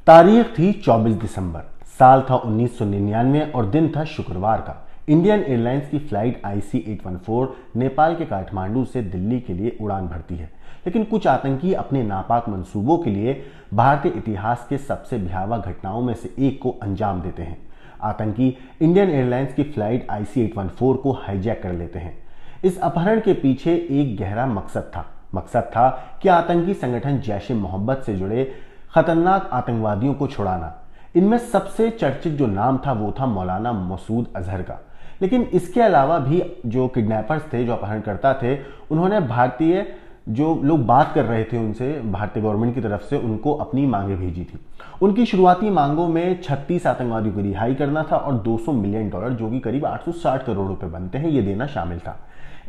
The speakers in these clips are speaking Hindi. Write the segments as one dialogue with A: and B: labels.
A: तारीख थी 24 दिसंबर, साल था 1999 और दिन था शुक्रवार का। इंडियन एयरलाइंस की फ्लाइट IC-814 नेपाल के काठमांडू से दिल्ली के लिए उड़ान भरती है। लेकिन कुछ आतंकी अपने नापाक मंसूबों के लिए भारतीय इतिहास के सबसे भयावह घटनाओं में से एक को अंजाम देते हैं। आतंकी इंडियन एयरलाइंस की फ्लाइट IC-814 को हाईजैक कर लेते हैं। इस अपहरण के पीछे एक गहरा मकसद था कि आतंकी संगठन जैश-ए-मोहम्मद से जुड़े खतरनाक आतंकवादियों को छुड़ाना। इनमें सबसे चर्चित जो नाम था वो था मौलाना मसूद अजहर का। लेकिन इसके अलावा भी जो किडनैपर्स थे, जो अपहरणकर्ता थे, उन्होंने भारतीय जो लोग बात कर रहे थे उनसे, भारतीय गवर्नमेंट की तरफ से उनको अपनी मांगे भेजी थी। उनकी शुरुआती मांगों में 36 आतंकवादियों को रिहाई करना था और $200 मिलियन, जो कि करीब 860 करोड़ रुपए बनते हैं, ये देना शामिल था।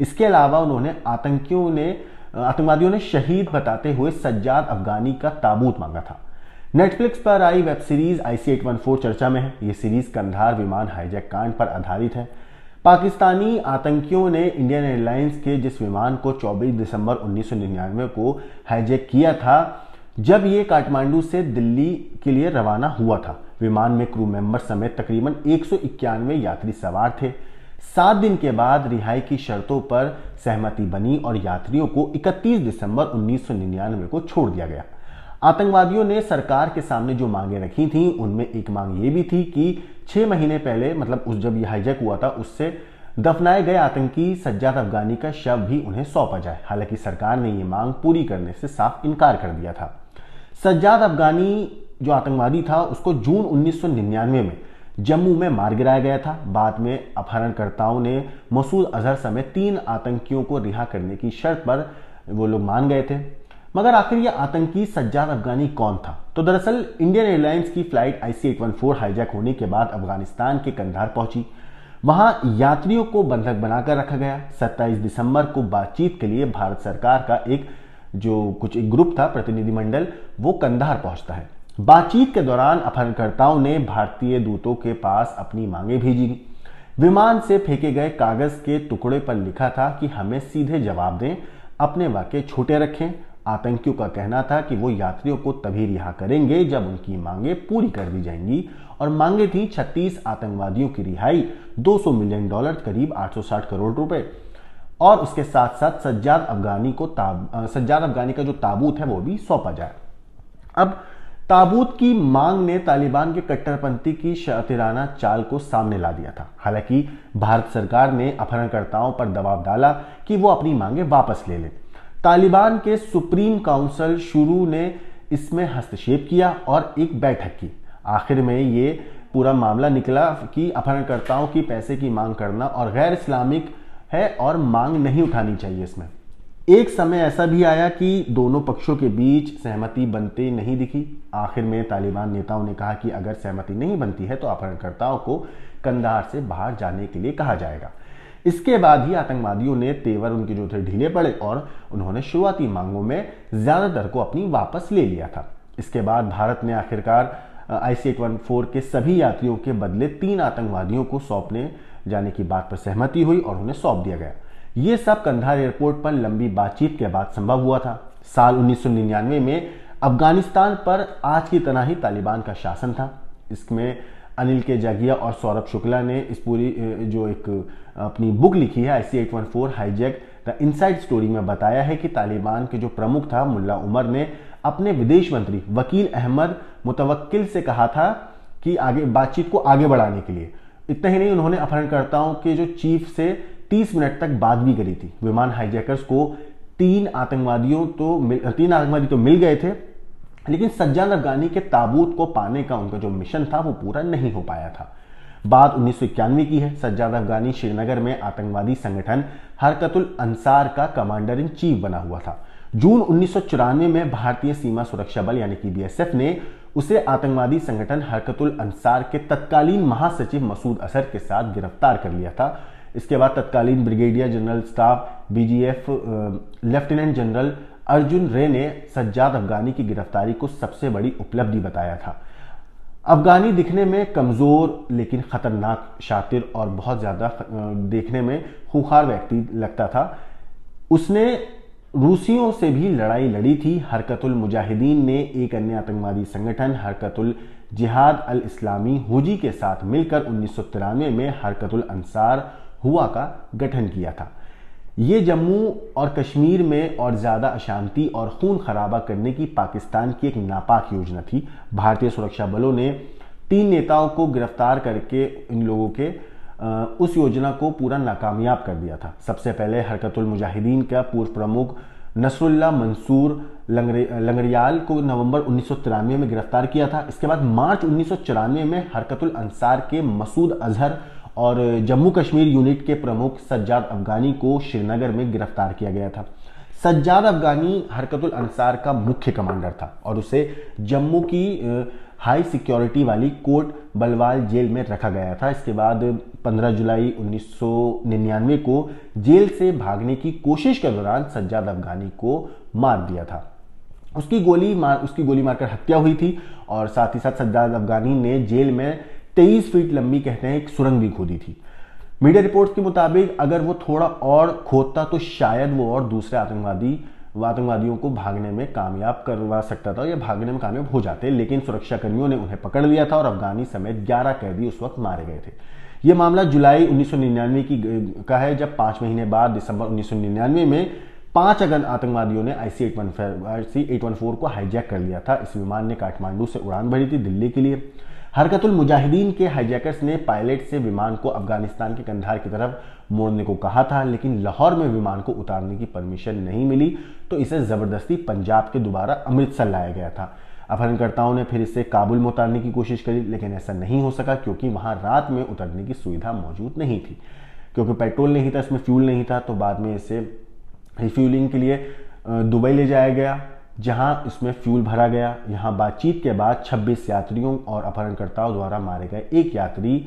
A: इसके अलावा उन्होंने आतंकवादियों ने शहीद बताते हुए सज्जाद अफगानी का ताबूत मांगा था। नेटफ्लिक्स पर आई वेब सीरीज IC-814 चर्चा में है। ये सीरीज कंधार विमान हाईजैक कांड पर आधारित है। पाकिस्तानी आतंकियों ने इंडियन एयरलाइंस के जिस विमान को 24 दिसंबर 1999 को हाईजैक किया था, जब ये काठमांडू से दिल्ली के लिए रवाना हुआ था, विमान में क्रू मेंबर समेत तकरीबन 191 यात्री सवार थे। 7 दिन के बाद रिहाई की शर्तों पर सहमति बनी और यात्रियों को 31 दिसंबर 1999 को छोड़ दिया गया। आतंकवादियों ने सरकार के सामने जो मांगे रखी थीं, उनमें एक मांग ये भी थी कि 6 महीने पहले, मतलब जब ये हाईजैक हुआ था, उससे दफनाए गए आतंकी सज्जाद अफगानी का शव भी उन्हें सौंपा जाए। हालांकि सरकार ने ये मांग पूरी करने से साफ इनकार कर दिया था। सज्जाद अफगानी जो आतंकवादी था, उसको जून 1999 में जम्मू में मार गिराया गया था। बाद में अपहरणकर्ताओं ने मसूद अजहर समेत 3 आतंकियों को रिहा करने की शर्त पर वो लोग मान गए थे। मगर आखिर ये आतंकी सज्जाद अफगानी कौन था? तो दरअसल इंडियन एयरलाइंस की फ्लाइट IC-814 हाईजैक होने के बाद अफगानिस्तान के कंधार पहुंची। वहां यात्रियों को बंधक बनाकर रखा गया। 27 दिसंबर को बातचीत के लिए भारत सरकार का एक ग्रुप था, प्रतिनिधिमंडल, वो कंधार पहुंचता है। बातचीत के दौरान अपहरणकर्ताओं ने भारतीय दूतों के पास अपनी मांगे भेजी। विमान से फेंके गए कागज के टुकड़े पर लिखा था कि हमें सीधे जवाब दें, अपने वाक्य छोटे रखें। आतंकियों का कहना था कि वो यात्रियों को तभी रिहा करेंगे जब उनकी मांगे पूरी कर दी जाएंगी, और मांगे थी 36 आतंकवादियों की रिहाई, $200 मिलियन, करीब 860 करोड़ रुपए, और उसके साथ साथ सज्जाद अफगानी का जो ताबूत है वो भी सौंपा जाए। अब ताबूत की मांग ने तालिबान के कट्टरपंथी की शातिराना चाल को सामने ला दिया था। हालांकि भारत सरकार ने अपहरणकर्ताओं पर दबाव डाला कि वो अपनी मांगे वापस ले लें। तालिबान के सुप्रीम काउंसिल शुरू ने इसमें हस्तक्षेप किया और एक बैठक की। आखिर में ये पूरा मामला निकला कि अपहरणकर्ताओं की पैसे की मांग करना और गैर इस्लामिक है और मांग नहीं उठानी चाहिए। इसमें एक समय ऐसा भी आया कि दोनों पक्षों के बीच सहमति बनते नहीं दिखी। आखिर में तालिबान नेताओं ने कहा कि अगर सहमति नहीं बनती है तो अपहरणकर्ताओं को कंधार से बाहर जाने के लिए कहा जाएगा। इसके बाद ही आतंकवादियों ने तेवर उनके जो थे ढीले पड़े और उन्होंने शुरुआती मांगों में ज्यादातर को अपनी वापस ले लिया था। इसके बाद भारत ने आखिरकार IC-814 के सभी यात्रियों के बदले 3 आतंकवादियों को सौंपने जाने की बात पर सहमति हुई और उन्हें सौंप दिया गया। ये सब कंधार एयरपोर्ट पर लंबी बातचीत के बाद संभव हुआ था। साल 1999 में अफगानिस्तान पर आज की तरह ही तालिबान का शासन था। इसमें अनिल के जागिया और सौरभ शुक्ला ने इस पूरी जो एक अपनी बुक लिखी है IC-814 hijack the inside story में बताया है कि तालिबान के जो प्रमुख था मुल्ला उमर ने अपने विदेश मंत्री वकील अहमद मुतवक्किल से कहा था कि आगे बातचीत को आगे बढ़ाने के लिए। इतना ही नहीं, उन्होंने अपहरणकर्ताओं के जो चीफ से 30 मिनट तक बात भी करी थी। विमान हाईजैकर्स को 3 आतंकवादी तो मिल गए थे, लेकिन सज्जाद अफगानी के ताबूत को पाने का उनका जो मिशन था वो पूरा नहीं हो पाया था। बात 1991 की है। सज्जाद अफगानी श्रीनगर में आतंकवादी संगठन हरकतुल अंसार का कमांडर इन चीफ बना हुआ था। जून 1994 में भारतीय सीमा सुरक्षा बल यानी कि BSF ने उसे आतंकवादी संगठन हरकतुल अंसार के तत्कालीन महासचिव मसूद अजहर के साथ गिरफ्तार कर लिया था। इसके बाद तत्कालीन brigadier general staff BGF lieutenant general Arjun रे ने सज्जाद अफगानी की गिरफ्तारी को सबसे बड़ी उपलब्धि बताया था। अफगानी दिखने में कमजोर लेकिन खतरनाक, शातिर और बहुत ज्यादा देखने में खूंखार व्यक्ति लगता था। उसने रूसियों से भी लड़ाई लड़ी थी। हरकतुल मुजाहिदीन ने एक अन्य आतंकवादी संगठन हरकतुल जिहाद अल इस्लामी हुजी के साथ मिलकर 1993 में हरकतुल अंसार हुआ का गठन किया था। ये जम्मू और कश्मीर में और ज़्यादा अशांति और खून खराबा करने की पाकिस्तान की एक नापाक योजना थी। भारतीय सुरक्षा बलों ने 3 नेताओं को गिरफ्तार करके इन लोगों के उस योजना को पूरा नाकामयाब कर दिया था। सबसे पहले हरकतुल मुजाहिदीन का पूर्व प्रमुख नसरुल्लाह मंसूर लंगड़ियाल को नवंबर 1993 में गिरफ्तार किया था। इसके बाद मार्च 1994 में हरकतुल अंसार के मसूद अजहर और जम्मू कश्मीर यूनिट के प्रमुख सज्जाद अफगानी को श्रीनगर में गिरफ्तार किया गया था। सज्जाद अफगानी हरकतुल अंसार का मुख्य कमांडर था और उसे जम्मू की हाई सिक्योरिटी वाली कोट बलवाल जेल में रखा गया था। इसके बाद 15 जुलाई 1999 को जेल से भागने की कोशिश के दौरान सज्जाद अफगानी को मार दिया था। उसकी गोली मारकर हत्या हुई थी और साथ ही साथ सज्जाद अफगानी ने जेल में 23 फीट लंबी कहते हैं एक सुरंग भी खोदी थी। मीडिया रिपोर्ट्स के मुताबिक अगर वो थोड़ा और खोदता तो शायद वो और दूसरे आतंकवादियों को भागने में कामयाब करवा सकता था या भागने में कामयाब हो जाते, लेकिन सुरक्षा कर्मियों ने उन्हें पकड़ लिया था और अफगानी समेत 11 कैदी उस वक्त मारे गए थे। यह मामला जुलाई 1999 का है, जब 5 महीने बाद दिसंबर 1999 में 5 अगन आतंकवादियों ने IC-814 को हाईजैक कर लिया था। इस विमान ने काठमांडू से उड़ान भरी थी दिल्ली के लिए। हरकतुल मुजाहिदीन के हाईजैकर्स ने पायलट से विमान को अफगानिस्तान के कंधार की तरफ मोड़ने को कहा था, लेकिन लाहौर में विमान को उतारने की परमिशन नहीं मिली, तो इसे जबरदस्ती पंजाब के दोबारा अमृतसर लाया गया था। अपहरणकर्ताओं ने फिर इसे काबुल में उतारने की कोशिश करी, लेकिन ऐसा नहीं हो सका क्योंकि वहां रात में उतरने की सुविधा मौजूद नहीं थी। क्योंकि पेट्रोल नहीं था, इसमें फ्यूल नहीं था, तो बाद में इसे रिफ्यूलिंग के लिए दुबई ले जाया गया, जहां इसमें फ्यूल भरा गया। यहां बातचीत के बाद 26 यात्रियों और अपहरणकर्ताओं द्वारा मारे गए एक यात्री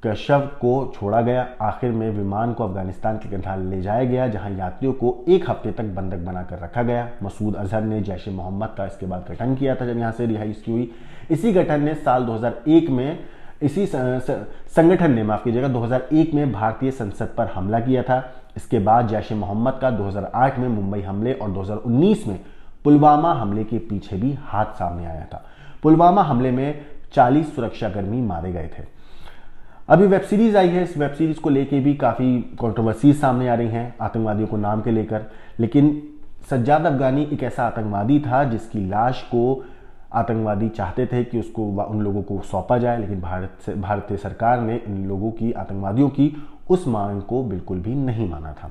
A: का शव को छोड़ा गया। आखिर में विमान को अफगानिस्तान के कंधार ले जाया गया, जहां यात्रियों को 1 हफ्ते तक बंधक बनाकर रखा गया। मसूद अजहर ने जैश ए मोहम्मद का इसके बाद गठन किया था जब यहां से रिहाई हुई। इसी गठन ने साल 2001 में इसी संगठन ने 2001 में भारतीय संसद पर हमला किया था। इसके बाद जैश ए मोहम्मद का 2008 में मुंबई हमले और 2019 में पुलवामा हमले के पीछे भी हाथ सामने आया था। पुलवामा हमले में 40 सुरक्षाकर्मी मारे गए थे। अभी वेब सीरीज आई है, इस वेब सीरीज को लेके भी काफ़ी कंट्रोवर्सी सामने आ रही हैं आतंकवादियों को नाम के लेकर, लेकिन सज्जाद अफगानी एक ऐसा आतंकवादी था जिसकी लाश को आतंकवादी चाहते थे कि उसको उन लोगों को सौंपा जाए, लेकिन भारतीय सरकार ने इन लोगों की, आतंकवादियों की उस मांग को बिल्कुल भी नहीं माना था।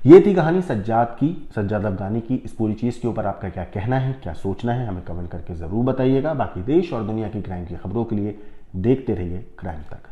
A: ये थी कहानी सज्जाद अफगानी की। इस पूरी चीज़ के ऊपर आपका क्या कहना है, क्या सोचना है, हमें कमेंट करके ज़रूर बताइएगा। बाकी देश और दुनिया की क्राइम की खबरों के लिए देखते रहिए क्राइम तक।